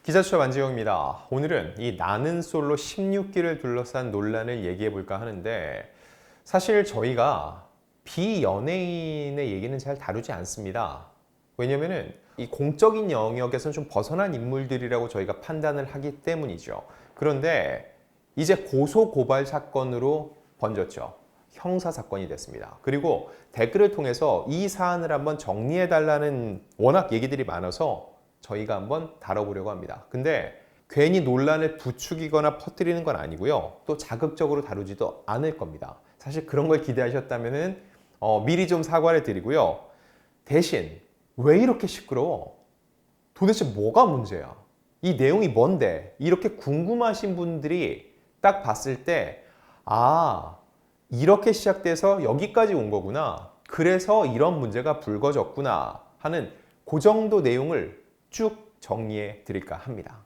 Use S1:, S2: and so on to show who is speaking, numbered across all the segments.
S1: 기자수첩 안지영입니다. 오늘은 이 나는 솔로 16기를 둘러싼 논란을 얘기해 볼까 하는데, 사실 저희가 비연예인의 얘기는 잘 다루지 않습니다. 왜냐면은 이 공적인 영역에서는 좀 벗어난 인물들이라고 저희가 판단을 하기 때문이죠. 그런데 이제 고소 고발 사건으로 번졌죠. 형사 사건이 됐습니다. 그리고 댓글을 통해서 이 사안을 한번 정리해 달라는 워낙 얘기들이 많아서 저희가 한번 다뤄보려고 합니다. 근데 괜히 논란을 부추기거나 퍼뜨리는 건 아니고요. 또 자극적으로 다루지도 않을 겁니다. 사실 그런 걸 기대하셨다면 미리 좀 사과를 드리고요. 대신 왜 이렇게 시끄러워? 도대체 뭐가 문제야? 이 내용이 뭔데? 이렇게 궁금하신 분들이 딱 봤을 때 이렇게 시작돼서 여기까지 온 거구나. 그래서 이런 문제가 불거졌구나 하는 그 정도 내용을 쭉 정리해 드릴까 합니다.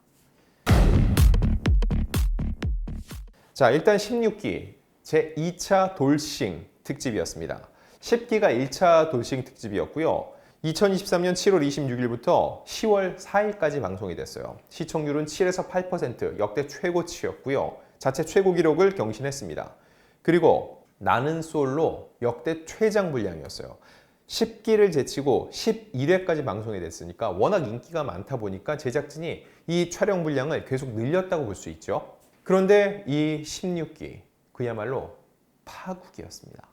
S1: 자, 일단 16기 제2차 돌싱 특집이었습니다. 10기가 1차 돌싱 특집이었고요. 2023년 7월 26일부터 10월 4일까지 방송이 됐어요. 시청률은 7에서 8%, 역대 최고치였고요. 자체 최고 기록을 경신했습니다. 그리고 나는 솔로 역대 최장 분량이었어요. 10기를 제치고 11회까지 방송이 됐으니까 워낙 인기가 많다 보니까 제작진이 이 촬영 분량을 계속 늘렸다고 볼 수 있죠. 그런데 이 16기 그야말로 파국이었습니다.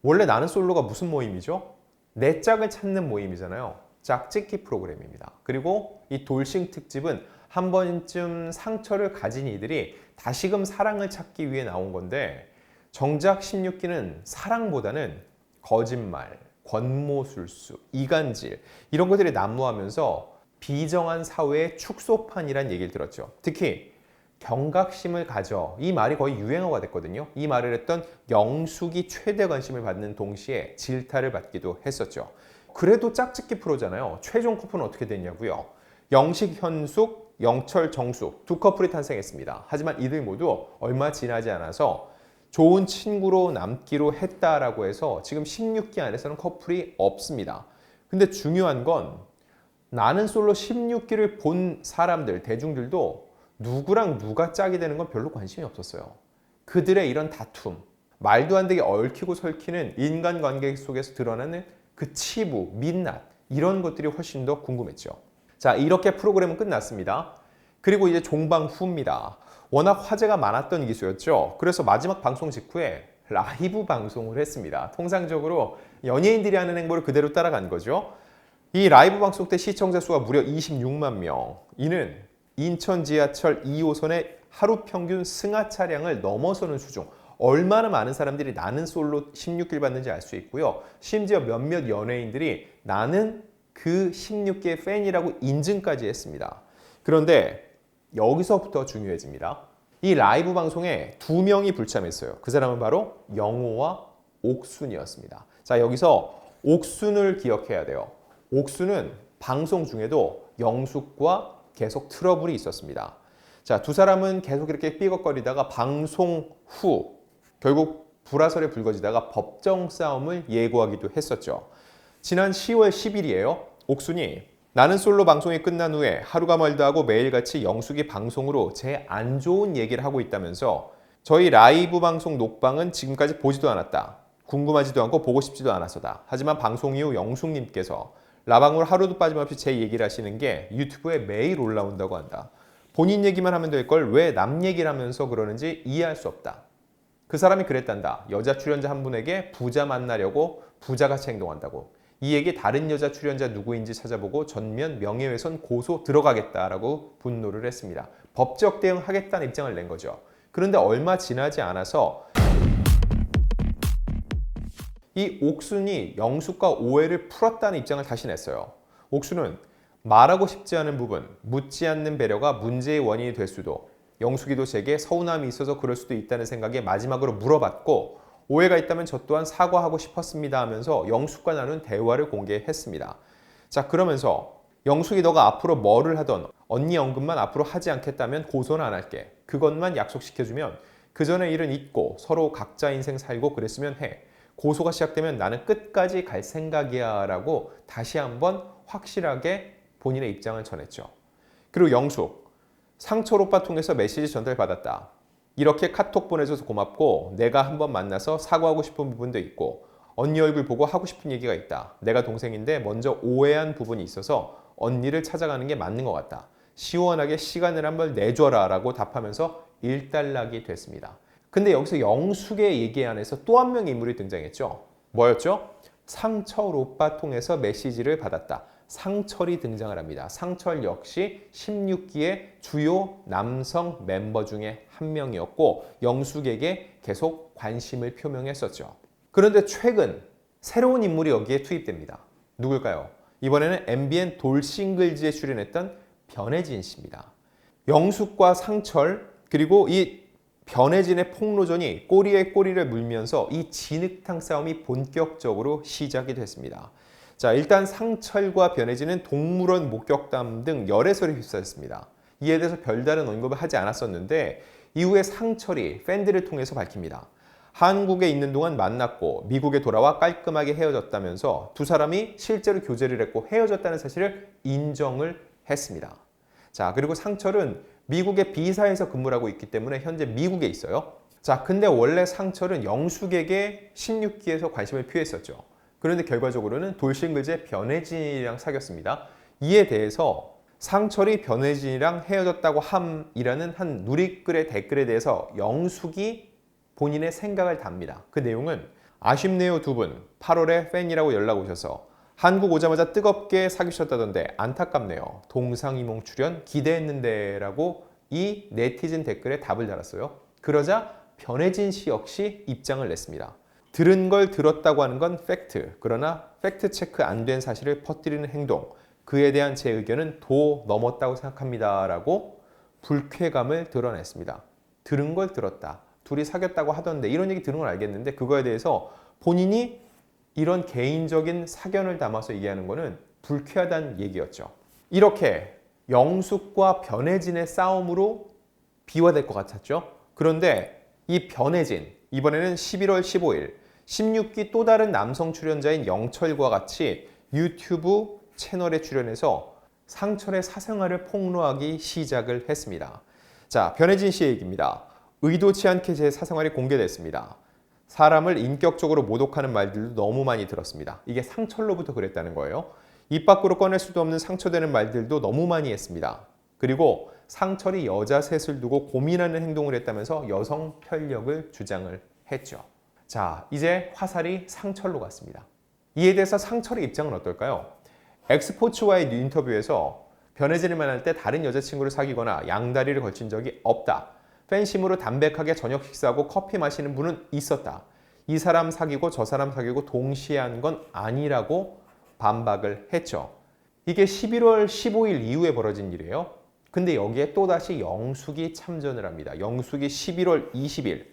S1: 원래 나는 솔로가 무슨 모임이죠? 내 짝을 찾는 모임이잖아요. 짝짓기 프로그램입니다. 그리고 이 돌싱 특집은 한 번쯤 상처를 가진 이들이 다시금 사랑을 찾기 위해 나온 건데, 정작 16기는 사랑보다는 거짓말, 권모술수, 이간질 이런 것들이 난무하면서 비정한 사회의 축소판이란 얘기를 들었죠. 특히 경각심을 가져, 이 말이 거의 유행어가 됐거든요. 이 말을 했던 영숙이 최대 관심을 받는 동시에 질타를 받기도 했었죠. 그래도 짝짓기 프로잖아요. 최종 커플은 어떻게 됐냐고요? 영식, 현숙, 영철, 정숙 두 커플이 탄생했습니다. 하지만 이들 모두 얼마 지나지 않아서 좋은 친구로 남기로 했다라고 해서 지금 16기 안에서는 커플이 없습니다. 근데 중요한 건 나는 솔로 16기를 본 사람들, 대중들도 누구랑 누가 짝이 되는 건 별로 관심이 없었어요. 그들의 이런 다툼, 말도 안 되게 얽히고 설키는 인간관계 속에서 드러나는 그 치부, 민낯 이런 것들이 훨씬 더 궁금했죠. 자, 이렇게 프로그램은 끝났습니다. 그리고 이제 종방 후입니다. 워낙 화제가 많았던 기수였죠. 그래서 마지막 방송 직후에 라이브 방송을 했습니다. 통상적으로 연예인들이 하는 행보를 그대로 따라간 거죠. 이 라이브 방송 때 시청자 수가 무려 26만 명. 이는 인천 지하철 2호선의 하루 평균 승하 차량을 넘어서는 수준. 얼마나 많은 사람들이 나는 솔로 16기를 봤는지 알 수 있고요. 심지어 몇몇 연예인들이 나는 그 16기의 팬이라고 인증까지 했습니다. 그런데 여기서부터 중요해집니다. 이 라이브 방송에 두 명이 불참했어요. 그 사람은 바로 영호와 옥순이었습니다. 자, 여기서 옥순을 기억해야 돼요. 옥순은 방송 중에도 영숙과 계속 트러블이 있었습니다. 자, 두 사람은 계속 이렇게 삐걱거리다가 방송 후 결국 불화설에 불거지다가 법정 싸움을 예고하기도 했었죠. 지난 10월 10일이에요. 옥순이 나는 솔로 방송이 끝난 후에 하루가 멀다 하고 매일같이 영숙이 방송으로 제 안 좋은 얘기를 하고 있다면서 저희 라이브 방송 녹방은 지금까지 보지도 않았다. 궁금하지도 않고 보고 싶지도 않아서다. 하지만 방송 이후 영숙님께서 라방으로 하루도 빠짐없이 제 얘기를 하시는 게 유튜브에 매일 올라온다고 한다. 본인 얘기만 하면 될 걸 왜 남 얘기를 하면서 그러는지 이해할 수 없다. 그 사람이 그랬단다. 여자 출연자 한 분에게 부자 만나려고 부자같이 행동한다고. 이 얘기 다른 여자 출연자 누구인지 찾아보고 전면 명예훼손 고소 들어가겠다라고 분노를 했습니다. 법적 대응하겠다는 입장을 낸 거죠. 그런데 얼마 지나지 않아서 이 옥순이 영숙과 오해를 풀었다는 입장을 다시 냈어요. 옥순은 말하고 싶지 않은 부분, 묻지 않는 배려가 문제의 원인이 될 수도, 영숙이도 제게 서운함이 있어서 그럴 수도 있다는 생각에 마지막으로 물어봤고, 오해가 있다면 저 또한 사과하고 싶었습니다 하면서 영숙과 나눈 대화를 공개했습니다. 자, 그러면서 영숙이 너가 앞으로 뭐를 하던 언니 언급만 앞으로 하지 않겠다면 고소는 안 할게. 그것만 약속시켜주면 그 전의 일은 잊고 서로 각자 인생 살고 그랬으면 해. 고소가 시작되면 나는 끝까지 갈 생각이야 라고 다시 한번 확실하게 본인의 입장을 전했죠. 그리고 영숙, 상철 오빠 통해서 메시지 전달받았다. 이렇게 카톡 보내줘서 고맙고 내가 한번 만나서 사과하고 싶은 부분도 있고 언니 얼굴 보고 하고 싶은 얘기가 있다. 내가 동생인데 먼저 오해한 부분이 있어서 언니를 찾아가는 게 맞는 것 같다. 시원하게 시간을 한번 내줘라 라고 답하면서 일단락이 됐습니다. 근데 여기서 영숙의 얘기 안에서 또 한 명의 인물이 등장했죠. 뭐였죠? 상철 오빠 통해서 메시지를 받았다. 상철이 등장을 합니다. 상철 역시 16기의 주요 남성 멤버 중에 한 명이었고 영숙에게 계속 관심을 표명했었죠. 그런데 최근 새로운 인물이 여기에 투입됩니다. 누굴까요? 이번에는 MBN 돌싱글즈에 출연했던 변혜진 씨입니다. 영숙과 상철 그리고 이 변혜진의 폭로전이 꼬리에 꼬리를 물면서 이 진흙탕 싸움이 본격적으로 시작이 됐습니다. 자, 일단 상철과 변혜진은 동물원 목격담 등 열애설에 휩싸였습니다. 이에 대해서 별다른 언급을 하지 않았었는데 이후에 상철이 팬들을 통해서 밝힙니다. 한국에 있는 동안 만났고 미국에 돌아와 깔끔하게 헤어졌다면서 두 사람이 실제로 교제를 했고 헤어졌다는 사실을 인정을 했습니다. 자, 그리고 상철은 미국의 비사에서 근무를 하고 있기 때문에 현재 미국에 있어요. 자, 근데 원래 상철은 영숙에게 16기에서 관심을 표했었죠. 그런데 결과적으로는 돌싱글즈의 변혜진이랑 사귀었습니다. 이에 대해서 상철이 변혜진이랑 헤어졌다고 함이라는 한 누리글의 댓글에 대해서 영숙이 본인의 생각을 답니다. 그 내용은 아쉽네요 두 분. 8월에 팬이라고 연락 오셔서 한국 오자마자 뜨겁게 사귀셨다던데 안타깝네요. 동상이몽 출연 기대했는데 라고 이 네티즌 댓글에 답을 달았어요. 그러자 변혜진 씨 역시 입장을 냈습니다. 들은 걸 들었다고 하는 건 팩트. 그러나 팩트 체크 안 된 사실을 퍼뜨리는 행동. 그에 대한 제 의견은 도 넘었다고 생각합니다. 라고 불쾌감을 드러냈습니다. 들은 걸 들었다. 둘이 사귀었다고 하던데 이런 얘기 들은 건 알겠는데 그거에 대해서 본인이 이런 개인적인 사견을 담아서 얘기하는 거는 불쾌하다는 얘기였죠. 이렇게 영숙과 변혜진의 싸움으로 비화될 것 같았죠. 그런데 이 변혜진, 이번에는 11월 15일 16기 또 다른 남성 출연자인 영철과 같이 유튜브 채널에 출연해서 상철의 사생활을 폭로하기 시작을 했습니다. 자, 변혜진 씨의 얘기입니다. 의도치 않게 제 사생활이 공개됐습니다. 사람을 인격적으로 모독하는 말들도 너무 많이 들었습니다. 이게 상철로부터 그랬다는 거예요. 입 밖으로 꺼낼 수도 없는 상처되는 말들도 너무 많이 했습니다. 그리고 상철이 여자 셋을 두고 고민하는 행동을 했다면서 여성 편력을 주장을 했죠. 자, 이제 화살이 상철로 갔습니다. 이에 대해서 상철의 입장은 어떨까요? 엑스포츠와의 인터뷰에서 변혜진을 만날 때 다른 여자친구를 사귀거나 양다리를 걸친 적이 없다. 팬심으로 담백하게 저녁 식사하고 커피 마시는 분은 있었다. 이 사람 사귀고 저 사람 사귀고 동시에 한 건 아니라고 반박을 했죠. 이게 11월 15일 이후에 벌어진 일이에요. 근데 여기에 또다시 영숙이 참전을 합니다. 영숙이 11월 20일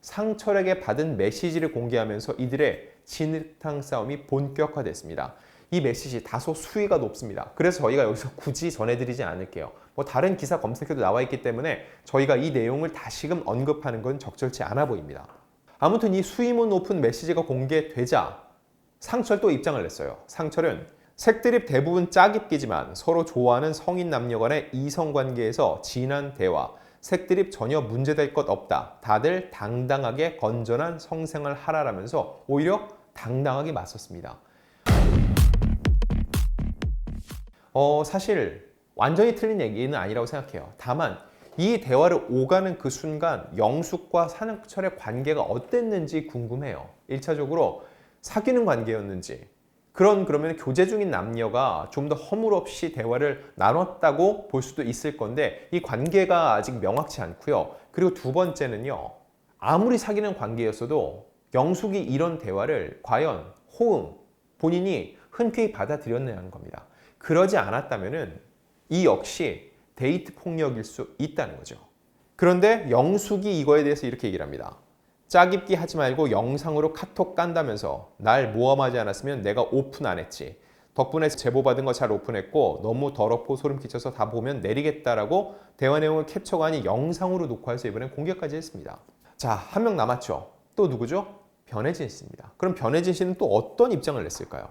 S1: 상철에게 받은 메시지를 공개하면서 이들의 진흙탕 싸움이 본격화됐습니다. 이 메시지 다소 수위가 높습니다. 그래서 저희가 여기서 굳이 전해드리지 않을게요. 뭐 다른 기사 검색해도 나와 있기 때문에 저희가 이 내용을 다시금 언급하는 건 적절치 않아 보입니다. 아무튼 이 수위문 높은 메시지가 공개되자 상철 또 입장을 냈어요. 상철은 색드립 대부분 짜깁기지만 서로 좋아하는 성인 남녀 간의 이성관계에서 진한 대화, 색드립 전혀 문제될 것 없다. 다들 당당하게 건전한 성생활 하라라면서 오히려 당당하게 맞섰습니다. 사실 완전히 틀린 얘기는 아니라고 생각해요. 다만 이 대화를 오가는 그 순간 영숙과 상철의 관계가 어땠는지 궁금해요. 1차적으로 사귀는 관계였는지 그러면 교제 중인 남녀가 좀 더 허물없이 대화를 나눴다고 볼 수도 있을 건데 이 관계가 아직 명확치 않고요. 그리고 두 번째는요. 아무리 사귀는 관계였어도 영숙이 이런 대화를 과연 호응, 본인이 흔쾌히 받아들였냐는 겁니다. 그러지 않았다면 이 역시 데이트 폭력일 수 있다는 거죠. 그런데 영숙이 이거에 대해서 이렇게 얘기를 합니다. 짜깁기 하지 말고 영상으로 카톡 깐다면서 날 모함하지 않았으면 내가 오픈 안 했지. 덕분에 제보받은 거 잘 오픈했고 너무 더럽고 소름 끼쳐서 다 보면 내리겠다라고 대화 내용을 캡처가 아닌 영상으로 녹화해서 이번엔 공개까지 했습니다. 자, 한 명 남았죠. 또 누구죠? 변혜진 씨입니다. 그럼 변혜진 씨는 또 어떤 입장을 냈을까요?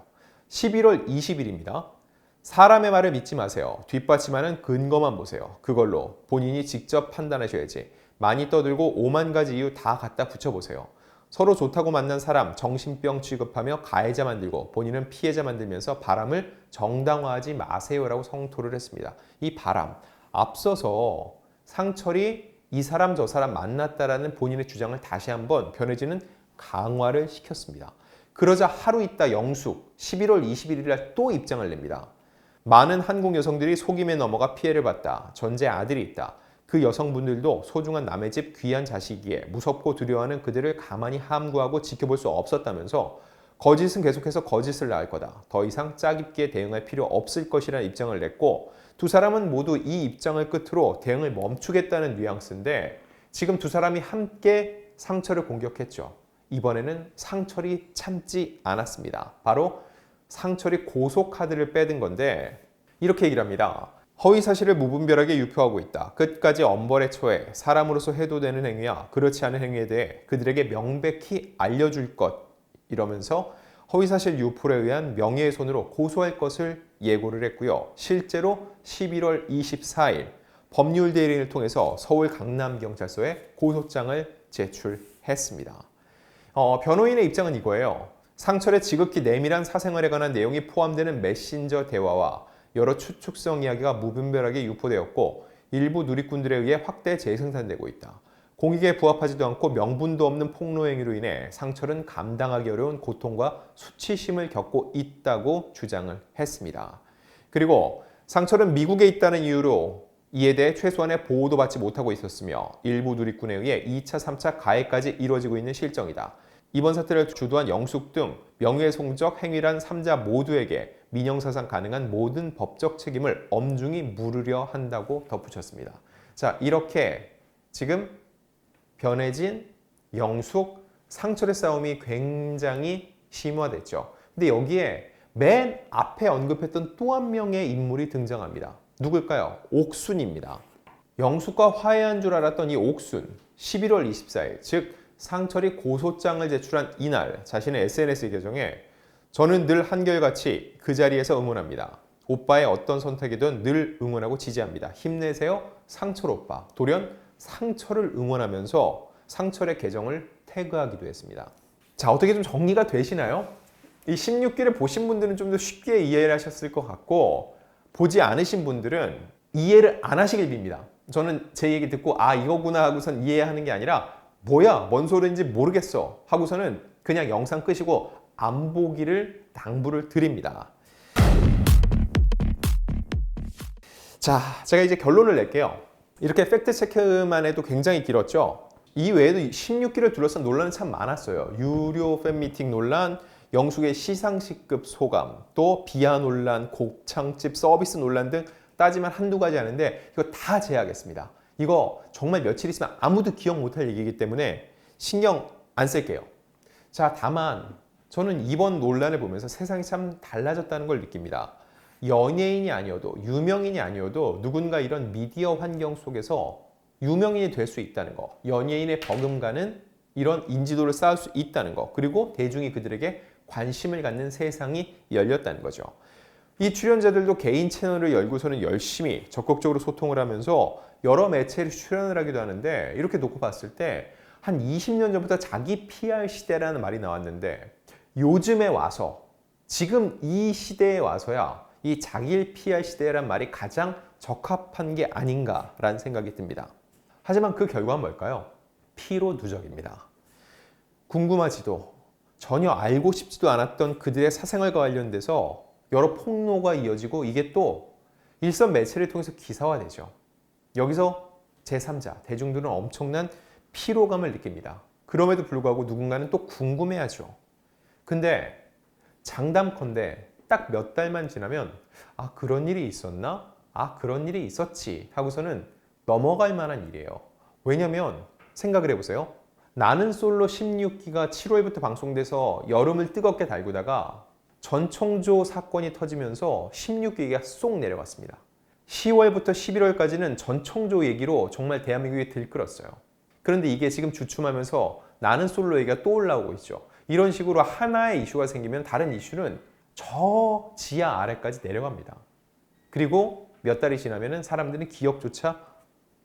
S1: 11월 20일입니다. 사람의 말을 믿지 마세요. 뒷받침하는 근거만 보세요. 그걸로 본인이 직접 판단하셔야지. 많이 떠들고 5만 가지 이유 다 갖다 붙여보세요. 서로 좋다고 만난 사람 정신병 취급하며 가해자 만들고 본인은 피해자 만들면서 바람을 정당화하지 마세요라고 성토를 했습니다. 이 바람, 앞서서 상철이 이 사람 저 사람 만났다라는 본인의 주장을 다시 한번 변혜진은 강화를 시켰습니다. 그러자 하루 있다 영숙 11월 21일 날 또 입장을 냅니다. 많은 한국 여성들이 속임에 넘어가 피해를 봤다. 전제 아들이 있다. 그 여성분들도 소중한 남의 집 귀한 자식이기에 무섭고 두려워하는 그들을 가만히 함구하고 지켜볼 수 없었다면서 거짓은 계속해서 거짓을 낳을 거다. 더 이상 짜깁기에 대응할 필요 없을 것이라는 입장을 냈고 두 사람은 모두 이 입장을 끝으로 대응을 멈추겠다는 뉘앙스인데 지금 두 사람이 함께 상철을 공격했죠. 이번에는 상철이 참지 않았습니다. 바로 상철이 고소 카드를 빼든 건데 이렇게 얘기를 합니다. 허위 사실을 무분별하게 유포하고 있다. 끝까지 엄벌에 처해 사람으로서 해도 되는 행위야 그렇지 않은 행위에 대해 그들에게 명백히 알려줄 것 이러면서 허위사실 유포에 의한 명예훼손으로 고소할 것을 예고를 했고요. 실제로 11월 24일 법률 대리인을 통해서 서울 강남경찰서에 고소장을 제출했습니다. 변호인의 입장은 이거예요. 상철의 지극히 내밀한 사생활에 관한 내용이 포함되는 메신저 대화와 여러 추측성 이야기가 무분별하게 유포되었고 일부 누리꾼들에 의해 확대 재생산되고 있다. 공익에 부합하지도 않고 명분도 없는 폭로 행위로 인해 상철은 감당하기 어려운 고통과 수치심을 겪고 있다고 주장을 했습니다. 그리고 상철은 미국에 있다는 이유로 이에 대해 최소한의 보호도 받지 못하고 있었으며 일부 누리꾼에 의해 2차, 3차 가해까지 이루어지고 있는 실정이다. 이번 사태를 주도한 영숙 등 명예훼손적 행위란 3자 모두에게 민형사상 가능한 모든 법적 책임을 엄중히 물으려 한다고 덧붙였습니다. 자, 이렇게 지금 변혜진, 영숙, 상철의 싸움이 굉장히 심화됐죠. 근데 여기에 맨 앞에 언급했던 또 한 명의 인물이 등장합니다. 누굴까요? 옥순입니다. 영숙과 화해한 줄 알았던 이 옥순, 11월 24일, 즉 상철이 고소장을 제출한 이날 자신의 SNS 계정에 저는 늘 한결같이 그 자리에서 응원합니다. 오빠의 어떤 선택이든 늘 응원하고 지지합니다. 힘내세요, 상철 오빠. 돌연 상철을 응원하면서 상철의 계정을 태그하기도 했습니다. 자, 어떻게 좀 정리가 되시나요? 이 16기를 보신 분들은 좀 더 쉽게 이해를 하셨을 것 같고 보지 않으신 분들은 이해를 안 하시길 빕니다. 저는 제 얘기 듣고 아 이거구나 하고선 이해하는 게 아니라 뭐야 뭔 소리인지 모르겠어 하고서는 그냥 영상 끄시고 안 보기를 당부를 드립니다. 자, 제가 이제 결론을 낼게요. 이렇게 팩트체크만 해도 굉장히 길었죠. 이 외에도 16기를 둘러싼 논란은 참 많았어요. 유료 팬미팅 논란, 영숙의 시상식급 소감, 또 비하 논란, 곱창집 서비스 논란 등 따지면 한두 가지 하는데 이거 다 제외하겠습니다. 이거 정말 며칠 있으면 아무도 기억 못할 얘기이기 때문에 신경 안 쓸게요. 자, 다만 저는 이번 논란을 보면서 세상이 참 달라졌다는 걸 느낍니다. 연예인이 아니어도 유명인이 아니어도 누군가 이런 미디어 환경 속에서 유명인이 될 수 있다는 거, 연예인의 버금가는 이런 인지도를 쌓을 수 있다는 거, 그리고 대중이 그들에게 관심을 갖는 세상이 열렸다는 거죠. 이 출연자들도 개인 채널을 열고서는 열심히 적극적으로 소통을 하면서 여러 매체에 출연을 하기도 하는데 이렇게 놓고 봤을 때 한 20년 전부터 자기 PR 시대라는 말이 나왔는데 요즘에 와서 지금 이 시대에 와서야 이 자기 PR 시대란 말이 가장 적합한 게 아닌가라는 생각이 듭니다. 하지만 그 결과는 뭘까요? 피로 누적입니다. 궁금하지도 전혀 알고 싶지도 않았던 그들의 사생활과 관련돼서 여러 폭로가 이어지고 이게 또 일선 매체를 통해서 기사화되죠. 여기서 제3자, 대중들은 엄청난 피로감을 느낍니다. 그럼에도 불구하고 누군가는 또 궁금해하죠. 근데 장담컨대 딱 몇 달만 지나면 아 그런 일이 있었나? 아 그런 일이 있었지 하고서는 넘어갈 만한 일이에요. 왜냐면 생각을 해보세요. 나는 솔로 16기가 7월부터 방송돼서 여름을 뜨겁게 달구다가 전청조 사건이 터지면서 16기가 쏙 내려갔습니다. 10월부터 11월까지는 전청조 얘기로 정말 대한민국이 들끓었어요. 그런데 이게 지금 주춤하면서 나는 솔로 얘기가 또 올라오고 있죠. 이런 식으로 하나의 이슈가 생기면 다른 이슈는 저 지하 아래까지 내려갑니다. 그리고 몇 달이 지나면 사람들은 기억조차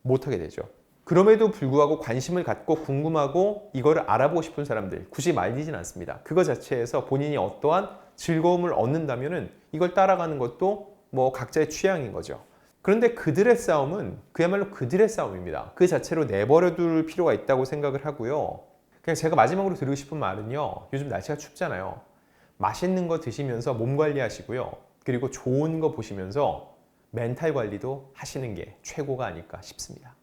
S1: 못하게 되죠. 그럼에도 불구하고 관심을 갖고 궁금하고 이거를 알아보고 싶은 사람들 굳이 말리진 않습니다. 그거 자체에서 본인이 어떠한 즐거움을 얻는다면은 이걸 따라가는 것도 뭐 각자의 취향인 거죠. 그런데 그들의 싸움은 그야말로 그들의 싸움입니다. 그 자체로 내버려둘 필요가 있다고 생각을 하고요. 그냥 제가 마지막으로 드리고 싶은 말은요. 요즘 날씨가 춥잖아요. 맛있는 거 드시면서 몸 관리하시고요. 그리고 좋은 거 보시면서 멘탈 관리도 하시는 게 최고가 아닐까 싶습니다.